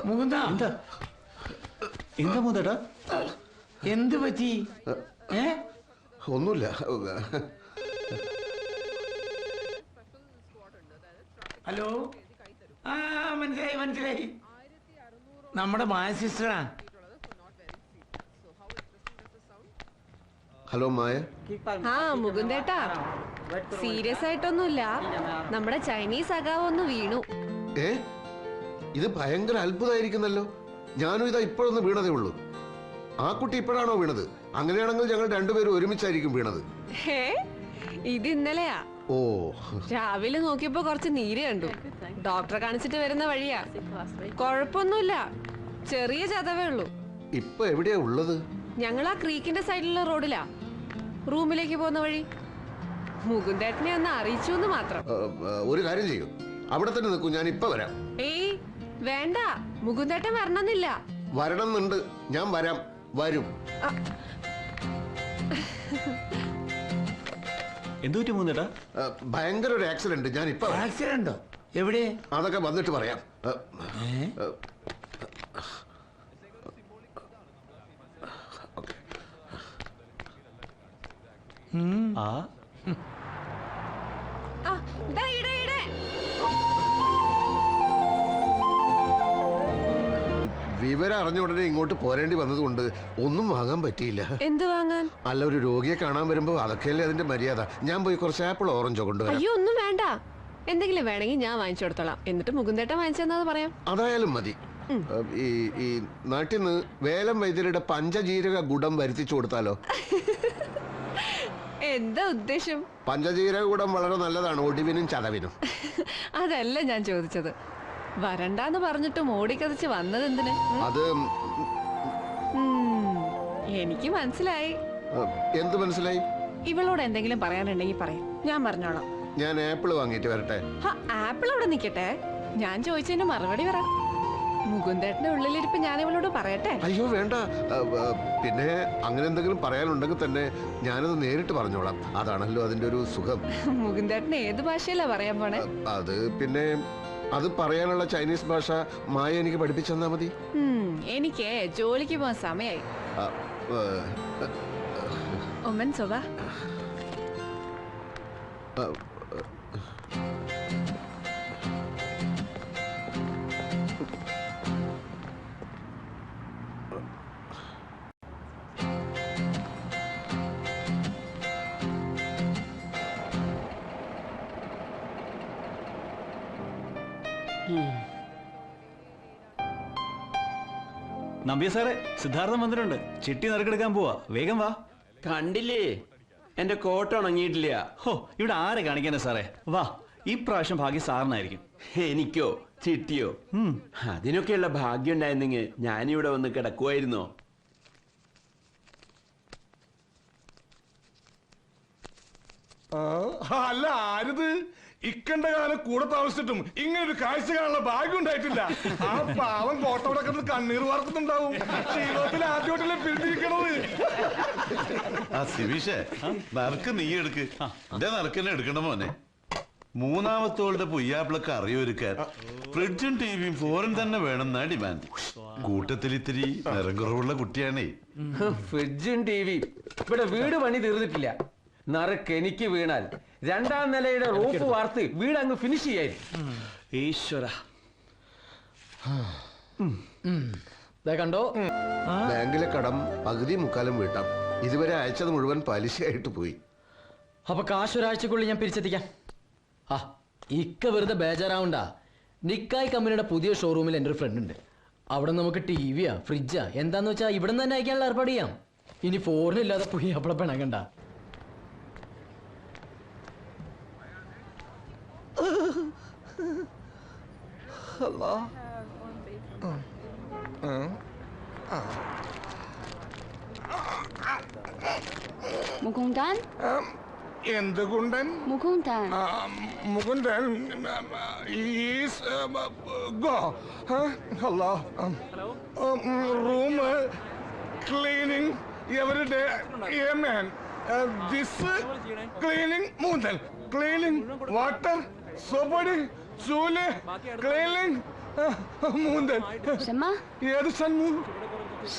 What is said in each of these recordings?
മുകുന്ദ എന്താ മുതേട്ടാ? എന്ത് പറ്റി? ഒന്നുമില്ല. ഹലോ, മനസ്സിലായി മനസ്സിലായി, നമ്മുടെ മായ സിസ്റ്ററാ. ഹലോ മായ. മുകുന്ദേട്ടാ, സീരിയസ് ആയിട്ടൊന്നുമില്ല, നമ്മുടെ ചൈനീസ് അകാവ് ഒന്ന് വീണു. ഇത് ഭയങ്കര അത്ഭുതമായിരിക്കുന്നല്ലോ. ഞാനും ഇതാ ഇപ്പോഴൊന്ന് വീണതേ ഉള്ളൂ. ആ കുട്ടി ഇപ്പോഴാണോ വീണത്? അങ്ങനെയാണെങ്കിൽ ഞങ്ങൾ രണ്ടുപേരും ഒരുമിച്ചായിരിക്കും വീണത്. ഇത് ഇന്നലെയാ. ഓ, രാവിലെ നോക്കിയപ്പോ കുറച്ച് നീര് കണ്ടു. ഡോക്ടറെ കാണിച്ചിട്ട് വരുന്ന വഴിയാ. കൊഴപ്പൊന്നുമില്ല, ചെറിയ ചതവേ ഉള്ളൂ. ഇപ്പൊ എവിടെയാ ഉള്ളത്? ഞങ്ങൾ ആ ക്രീക്കിന്റെ സൈഡിലുള്ള റോഡിലാ, റൂമിലേക്ക് പോകുന്ന വഴി. മുകുന്ദേട്ടനെ ഒന്ന് അറിയിച്ചു എന്ന് മാത്രം. ഒരു കാര്യം ചെയ്യൂ, അവിടെ തന്നെ നിൽക്കൂ, ഞാൻ ഇപ്പൊ വരാം. ഏയ് വേണ്ട, മുകുന്ദേട്ടൻ വരണമെന്നില്ല. വരണം എന്നുണ്ട്, ഞാൻ വരാം, വരും. എന്തുപറ്റി മുകുന്ദേട്ടാ? ഭയങ്കര ഒരു ആക്സിഡന്റ്. ഞാൻ ഇപ്പൊ. ആക്സിഡന്റോ? എവിടെ? അതൊക്കെ വന്നിട്ട് പറയാം. വിവരം അറിഞ്ഞ ഉടനെ ഇങ്ങോട്ട് പോരേണ്ടി വന്നതുകൊണ്ട് ഒന്നും വാങ്ങാൻ പറ്റിയില്ല. എന്ത് വാങ്ങാൻ? അല്ല, ഒരു രോഗിയെ കാണാൻ വരുമ്പോ അതൊക്കെയല്ലേ അതിന്റെ മര്യാദ. ഞാൻ പോയി കുറച്ച് ആപ്പിൾ ഓറഞ്ചോ കൊണ്ടുവരാം. അയ്യോ, ഒന്നും വേണ്ട, എന്തെങ്കിലും വേണമെങ്കിൽ ഞാൻ വാങ്ങിച്ചു കൊടുത്തോളാം. എന്നിട്ട് മുകുന്ദേട്ടൻ വാങ്ങിച്ചെന്നാ പറയാം. അതായാലും മതി. ഈ നാട്ടിൽ നിന്ന് വേലം വൈദ്യരുടെ പഞ്ചജീരക ഗുഡം വരുത്തിച്ചു കൊടുത്താലോ? എന്താ ഉദ്ദേശം? പഞ്ചജീരക ഗുഡം വളരെ നല്ലതാണ് ഒടിവിനും ചതവിനും. അതല്ല ഞാൻ ചോദിച്ചത്. വരണ്ടാന്ന് പറഞ്ഞിട്ടും ഓടിക്കതച്ച് വന്നത് എന്തിന്? അത് എനിക്ക് മനസ്സിലായി. എന്ത് മനസ്സിലായി? ഇവളോട് എന്തെങ്കിലും പറയാനുണ്ടെങ്കിൽ പറയും, ഞാൻ പറഞ്ഞോളാം. ഞാൻ ആപ്പിൾ വാങ്ങിട്ട് വരട്ടെ? ആപ്പിൾ അവിടെ നിക്കട്ടെ, ഞാൻ ചോദിച്ചതിന് മറുപടി പറ. മുകുന്ദേട്ടന്റെ ഉള്ളിലിരിപ്പ് ഞാൻ ഇവളോട് പറയട്ടെ? അയ്യോ വേണ്ട. പിന്നെ അങ്ങനെ എന്തെങ്കിലും പറയാനുണ്ടെങ്കിൽ തന്നെ ഞാനത് നേരിട്ട് പറഞ്ഞോളാം. അതാണല്ലോ അതിന്റെ ഒരു സുഖം. മുകുന്ദേട്ടന് ഏത് ഭാഷയല്ല പറയാൻ പോണേ? അത് പിന്നെ അത് പറയാനുള്ള ചൈനീസ് ഭാഷ മായ എനിക്ക് പഠിപ്പിച്ചു തന്നാ മതി. എനിക്ക് ജോലിക്ക് പോകാൻ സമയായി. ഒമ്മൻ സോബ. നമ്പ്യ സാറേ, സിദ്ധാർത്ഥം വന്നിട്ടുണ്ട്. ചിട്ടി നറുക്കെടുക്കാൻ പോവാ, വേഗം വാ. കണ്ടില്ലേ, എന്റെ കോട്ട് ഉണങ്ങിയിട്ടില്ല. ഹോ, ഇവിടെ ആരെ കാണിക്കാനാ സാറേ? വാ, ഈ പ്രാവശ്യം ഭാഗ്യം സാറിനായിരിക്കും. എനിക്കോ ചിട്ടിയോ? അതിനൊക്കെയുള്ള ഭാഗ്യം ഉണ്ടായിരുന്നെങ്കിൽ ഞാനിവിടെ വന്ന് കിടക്കുമായിരുന്നോ? അല്ല, ആരിത്? ഇക്കണ്ട കാലം കൂടെ താമസിച്ചിട്ടും ഇങ്ങനെ ഒരു കാഴ്ച കാണാനുള്ള ഭാഗ്യം ഉണ്ടായിട്ടില്ല. ആ പാവം കോട്ടവിടക്കത്ത് കണ്ണീർ വാർക്കുന്നുണ്ടാവും. ജീവിതത്തിൽ ആദ്യമായിട്ടല്ലേ പിരിച്ചിരിക്കണത്. ആ സിവിഷേ, നറുക്ക് നീ എടുക്ക്. എന്റെ നറുക്കെന്നെ എടുക്കണ മോനെ. മൂന്നാമത്തോളുടെ പൊയ്യാപ്പിളൊക്കെ അറിയൊരുക്കാൻ ഫ്രിഡ്ജും ടിവിയും ഫോറിൻ തന്നെ വേണമെന്നാ ഡിമാൻഡ്. കൂട്ടത്തിൽ ഇത്തിരി നിറം കുറവുള്ള കുട്ടിയാണേ. ഫ്രിഡ്ജും ടിവിയും ഇവിടെ വീട് പണി തീർന്നിട്ടില്ല. നറുക്ക് എനിക്ക് വീണാൽ രണ്ടാം നിലയുടെ റൂഫ് വാർത്ത് വീട് അങ്ങ് ഫിനിഷ് ചെയ്യായിരുന്നു. ഈശ്വര, കണ്ടോ? ബാങ്കിലെ കടം പകുതി മുക്കാലും വീട്ടാം. ഇതുവരെ അയച്ചത് മുഴുവൻ പലിശയായിട്ട് പോയി. അപ്പൊ കാശ് ഒരാഴ്ചക്കുള്ളിൽ ഞാൻ പിരിച്ചെത്തിക്കാം. ഇക്ക വെറുതെ ബേജാറാവണ്ട. നിക്കായ് കമ്പനിയുടെ പുതിയ ഷോറൂമിൽ എൻ്റെ ഒരു ഫ്രണ്ട് ഉണ്ട്. അവിടെ നമുക്ക് ടിവിയാ ഫ്രിഡ്ജാ എന്താന്ന് വെച്ചാൽ ഇവിടെ നിന്ന് തന്നെ അയക്കാനുള്ള ഏർപ്പാട് ചെയ്യാം. ഇനി ഫോറിനില്ലാതെ പോയി അവിടെ പിണങ്ങണ്ട. മുകുന്ദൻ? എന്ത് കുണ്ടൻ? Mukundan. Mukundan room cleaning every day. This cleaning മൂന്നൽ ക്ലീനിങ് വാട്ടർ സോപ്പടി ചൂല് ക്ലീനിങ് മുകുന്ദൻ 什么 ഏത് ഷൺമു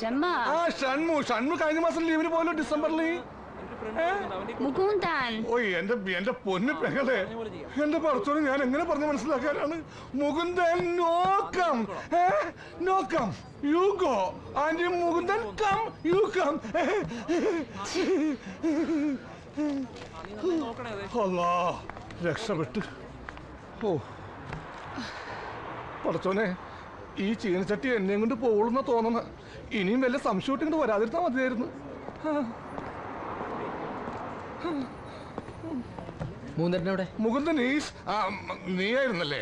什么 ആ ഷൺമു കഴിഞ്ഞ മാസം ലീവിന് പോലോ ഡിസംബറിൽ木工蛋 ഓ എന്റെ പൊന്നു പെങ്ങളെ എന്റെ പറച്ചോനെ ഞാൻ എങ്ങനെ പറഞ്ഞു മനസ്സിലാക്കാനാണ് മുകുന്ദൻ നോക്കാം നോക്കാം you go and Mukundan come you come അല്ലാ രക്ഷപ്പെട്ട് ഓ പറച്ചോനെ ഈ ചീനച്ചട്ടി എന്നെയും കൊണ്ട് പോകുന്ന തോന്നുന്ന ഇനിയും വല്ല സംശയം ഇങ്ങോട്ട് വരാതിരുന്നാ മതിയായിരുന്നു മൂന്നേട്ടനവിടെ മുകുന്ദൻ നീയായിരുന്നല്ലേ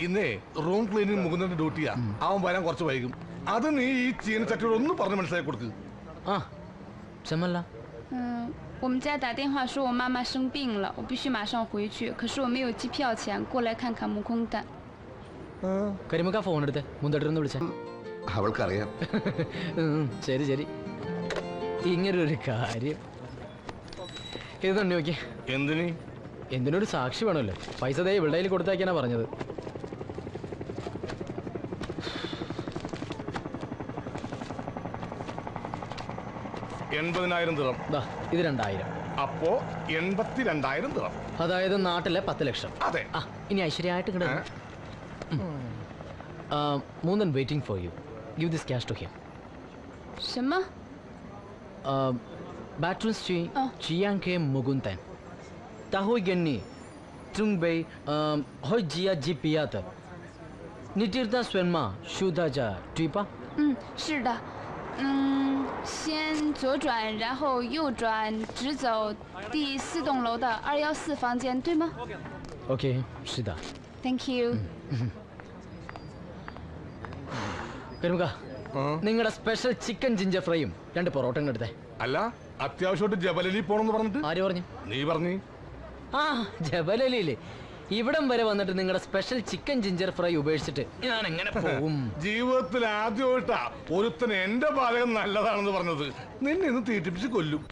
ഇന്നേ റൂം ക്ലീനിങ് മുകുന്ദന്റെ ഡ്യൂട്ടിയാ അവൻ വരാൻ കുറച്ച് വൈകും അത് നീ ഈ ചീനച്ചട്ടിയോട് ഒന്ന് പറഞ്ഞ് മനസ്സിലാക്കി കൊടുക്ക് 啊，怎么了？ 我们家打电话说我妈妈生病了，我必须马上回去。可是我没有机票钱，过来看看木工蛋。 കരിമുക്ക ഫോൺ എടുത്ത് മുന്തേട്ടനൊന്ന് വിളിച്ചേ. അവൾക്കറിയാം. ശരി ശരി. ഇങ്ങനൊരു കാര്യം ഇത് തന്നെ നോക്കിയേ. എന്തിനൊരു സാക്ഷി വേണമല്ലോ. പൈസ ദേ ഇവളുടെ കയ്യിൽ കൊടുത്തേക്കാനാ പറഞ്ഞത്. $80,000 ഇത് 2000. അപ്പോ 82,000 ദിറം. അതായത് നാട്ടിലെ 10 ലക്ഷം. അതെ. ഇനി ഐശ്വര്യമായിട്ട് ഇങ്ങോട്ട് മൂന്നൻ waiting for you. Give this cash to him. 什么？ Batrus Chi Chiang Ke Muguntan Tahoy Genni Trung Bay Hoi Jia Jipiat Nitirta Swenma Shudaja Tripa 是的。先左转，然后右转，直走第4栋楼的214房间，对吗 Okay 是的 ？Thank you。 കരിമുക നിങ്ങളുടെ സ്പെഷ്യൽ ചിക്കൻ ജിഞ്ചർ ഫ്രൈയും 2 പൊറോട്ടയും എടുത്തേ. അല്ല അത്യാവശ്യമായിട്ട് ജബലലി പോണെന്ന് പറഞ്ഞിട്ട് ആര് പറഞ്ഞു? നീ പറഞ്ഞു. ആ ജബലലിയില്ലേ ഇവിടം വരെ വന്നിട്ട് നിങ്ങളുടെ സ്പെഷ്യൽ ചിക്കൻ ജിഞ്ചർ ഫ്രൈ ഉപേക്ഷിച്ചിട്ട് ഞാൻ എങ്ങനെ പോകും? ജീവിതത്തിൽ ആദ്യമായിട്ടാ ഒരുത്തൻ എന്റെ പാചകം നല്ലതാണെന്ന് പറഞ്ഞത്. നിന്നെ ഇന്ന് തീറ്റിപ്പിച്ച് കൊല്ലും.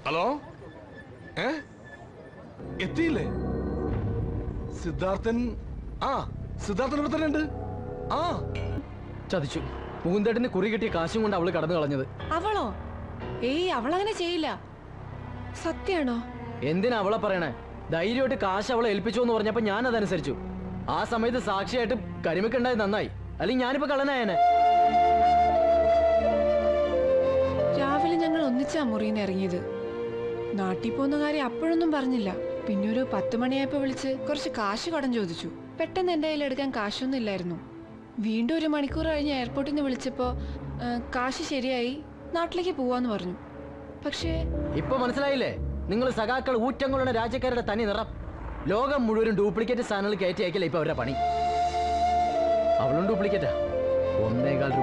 ഹലോ എത്തിയില്ലേ സിദ്ധാർത്ഥൻ? സിദ്ധാർത്ഥൻ ഇവിടെ തന്നെ ഉണ്ട്. ചതിച്ചു. മുകുന്ദേട്ടന് കുറി കിട്ടിയ കാശും കൊണ്ട് അവള് കടന്നു കളഞ്ഞത്. അവളോ? ഏയ് അവളങ്ങനെ ചെയ്യില്ല. സത്യാണോ? എന്തിനാ അവളെ പറയണേ? ധൈര്യമായിട്ട് കാശ് അവളെ ഏൽപ്പിച്ചു എന്ന് പറഞ്ഞപ്പോ ഞാൻ അതനുസരിച്ചു. ആ സമയത്ത് സാക്ഷിയായിട്ട് കരിമിക്കുണ്ടായത് നന്നായി, അല്ലെങ്കിൽ ഞാനിപ്പോ കള്ളനായനെ. രാവിലെ ഞങ്ങൾ ഒന്നിച്ചാ മുറിന്ന് ഇറങ്ങിയത്. നാട്ടിൽ പോകുന്ന കാര്യം അപ്പോഴൊന്നും പറഞ്ഞില്ല. പിന്നെ ഒരു 10 മണിയായപ്പോ വിളിച്ച് കുറച്ച് കാശ് കടം ചോദിച്ചു. പെട്ടെന്ന് എന്റെ കയ്യിൽ എടുക്കാൻ കാശൊന്നും ഇല്ലായിരുന്നു. വീണ്ടും 1 മണിക്കൂർ കഴിഞ്ഞ് എയർപോർട്ടിൽ നിന്ന് വിളിച്ചപ്പോ കാശ് ശരിയായി, നാട്ടിലേക്ക് പോവാന്ന് പറഞ്ഞു. പക്ഷേ ഇപ്പൊ മനസ്സിലായില്ലേ? നിങ്ങൾ സഖാക്കൾ ഊറ്റങ്ങളുടെ രാജ്യക്കാരുടെ തനി നിറം. ലോകം മുഴുവൻ ഡ്യൂപ്ലിക്കേറ്റ് സാധനങ്ങൾ കയറ്റി അയക്കില്ല ഇപ്പൊ അവരുടെ പണി. അവളും ഡ്യൂപ്ലിക്കേറ്റാ. 1.25 രൂപ